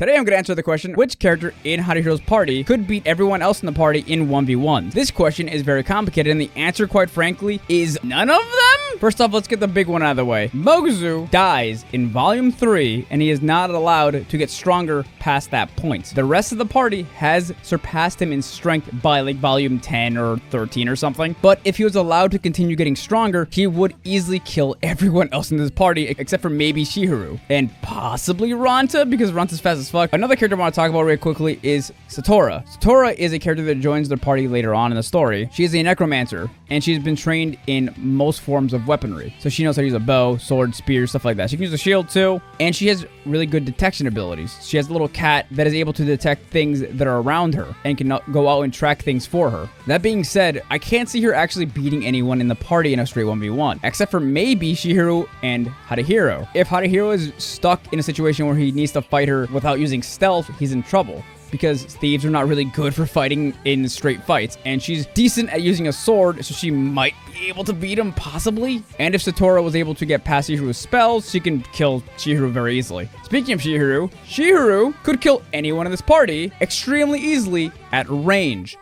Today I'm going to answer the question, which character in Haruhiro's party could beat everyone else in the party in 1v1? This question is very complicated, and the answer, quite frankly, is none of them? First off, let's get the big one out of the way. Moguzu dies in Volume 3, and he is not allowed to get stronger past that point. The rest of the party has surpassed him in strength by like Volume 10 or 13 or something, but if he was allowed to continue getting stronger, he would easily kill everyone else in this party, except for maybe Chihiro, and possibly Ronza, because Ronza's fast as fuck. Another character I want to talk about really quickly is Satora. Satora is a character that joins the party later on in the story. She is a necromancer, and she's been trained in most forms of weaponry. So she knows how to use a bow, sword, spear, stuff like that. She can use a shield too, and she has really good detection abilities. She has a little cat that is able to detect things that are around her and can go out and track things for her. That being said, I can't see her actually beating anyone in the party in a straight 1v1, except for maybe Chihiro and Haruhiro. If Haruhiro is stuck in a situation where he needs to fight her without using stealth, he's in trouble, because thieves are not really good for fighting in straight fights, and she's decent at using a sword, so she might be able to beat him, possibly. And if Satora was able to get past Chihiro's spells, she can kill Chihiro very easily. Speaking of Chihiro, Chihiro could kill anyone in this party extremely easily at range.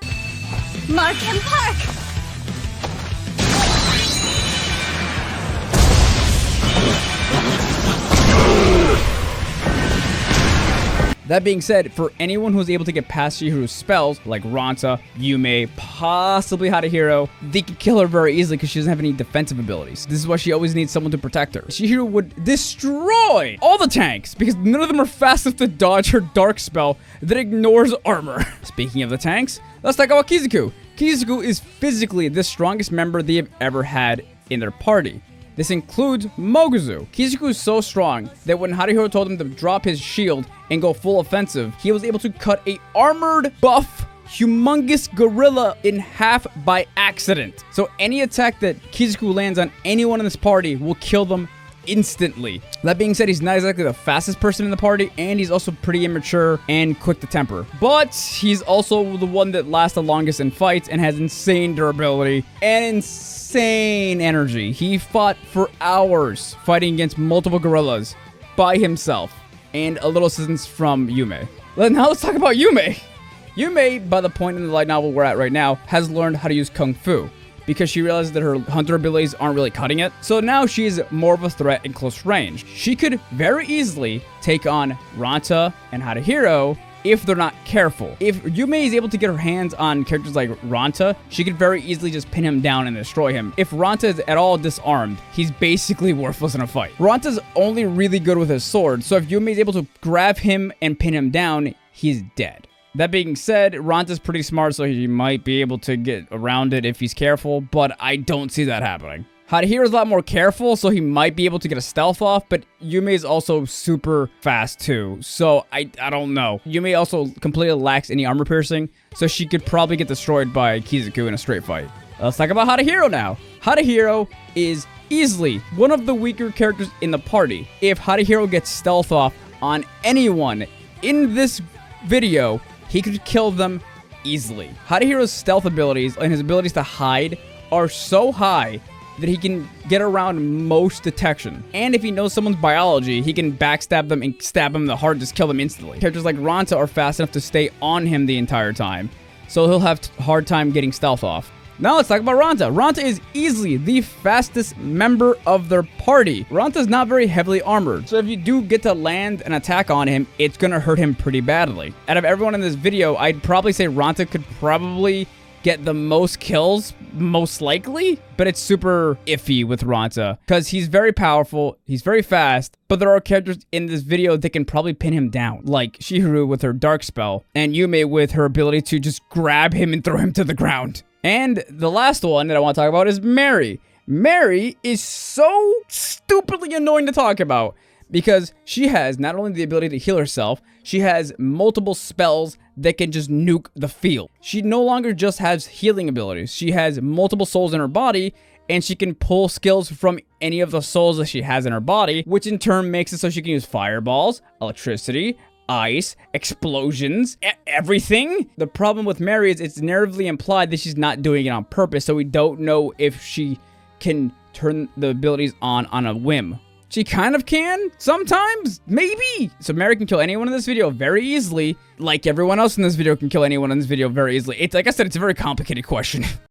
Mark and Park! That being said, for anyone who's able to get past Chihiro's spells, like Ronza, Yume, possibly Haruhiro, they can kill her very easily because she doesn't have any defensive abilities. This is why she always needs someone to protect her. Chihiro would destroy all the tanks because none of them are fast enough to dodge her dark spell that ignores armor. Speaking of the tanks, let's talk about Kizuku. Kizuku is physically the strongest member they have ever had in their party. This includes Moguzu. Kizuku is so strong that when Haruhiro told him to drop his shield and go full offensive, he was able to cut a armored, buff, humongous gorilla in half by accident. So any attack that Kizuku lands on anyone in this party will kill them instantly. That being said, he's not exactly the fastest person in the party, and he's also pretty immature and quick to temper. But he's also the one that lasts the longest in fights and has insane durability and insane energy. He fought for hours fighting against multiple gorillas by himself, and a little assistance from Yume. Now let's talk about Yume. Yume, by the point in the light novel we're at right now, has learned how to use Kung Fu, because she realized that her hunter abilities aren't really cutting it. So now she's more of a threat in close range. She could very easily take on Ronza and Haruhiro if they're not careful. If Yume is able to get her hands on characters like Ronza, she could very easily just pin him down and destroy him. If Ronza is at all disarmed, he's basically worthless in a fight. Ronza's only really good with his sword, so if Yume is able to grab him and pin him down, he's dead. That being said, Ronza's pretty smart, so he might be able to get around it if he's careful, but I don't see that happening. Haruhiro's a lot more careful, so he might be able to get a stealth off, but Yume is also super fast too, so I don't know. Yume also completely lacks any armor piercing, so she could probably get destroyed by Kizuku in a straight fight. Let's talk about Haruhiro now. Haruhiro is easily one of the weaker characters in the party. If Haruhiro gets stealth off on anyone in this video, he could kill them easily. Haruhiro's stealth abilities and his abilities to hide are so high that he can get around most detection. And if he knows someone's biology, he can backstab them and stab them in the heart, just kill them instantly. Characters like Ronza are fast enough to stay on him the entire time, so he'll have a hard time getting stealth off. Now let's talk about Ronza. Ronza is easily the fastest member of their party. Ronza's not very heavily armored, so if you do get to land an attack on him, it's gonna hurt him pretty badly. Out of everyone in this video, I'd probably say Ronza could probably get the most kills, most likely, but it's super iffy with Ronza because he's very powerful, he's very fast, but there are characters in this video that can probably pin him down, like Chihiro with her dark spell, and Yume with her ability to just grab him and throw him to the ground. And the last one that I want to talk about is Mary. Mary is so stupidly annoying to talk about because she has not only the ability to heal herself, she has multiple spells that can just nuke the field. She no longer just has healing abilities. She has multiple souls in her body, and she can pull skills from any of the souls that she has in her body, which in turn makes it so she can use fireballs, electricity, ice, explosions, everything. The problem with Mary is it's narratively implied that she's not doing it on purpose, so we don't know if she can turn the abilities on a whim. She kind of can, sometimes, maybe. So Mary can kill anyone in this video very easily, like everyone else in this video can kill anyone in this video very easily. It's like I said, it's a very complicated question.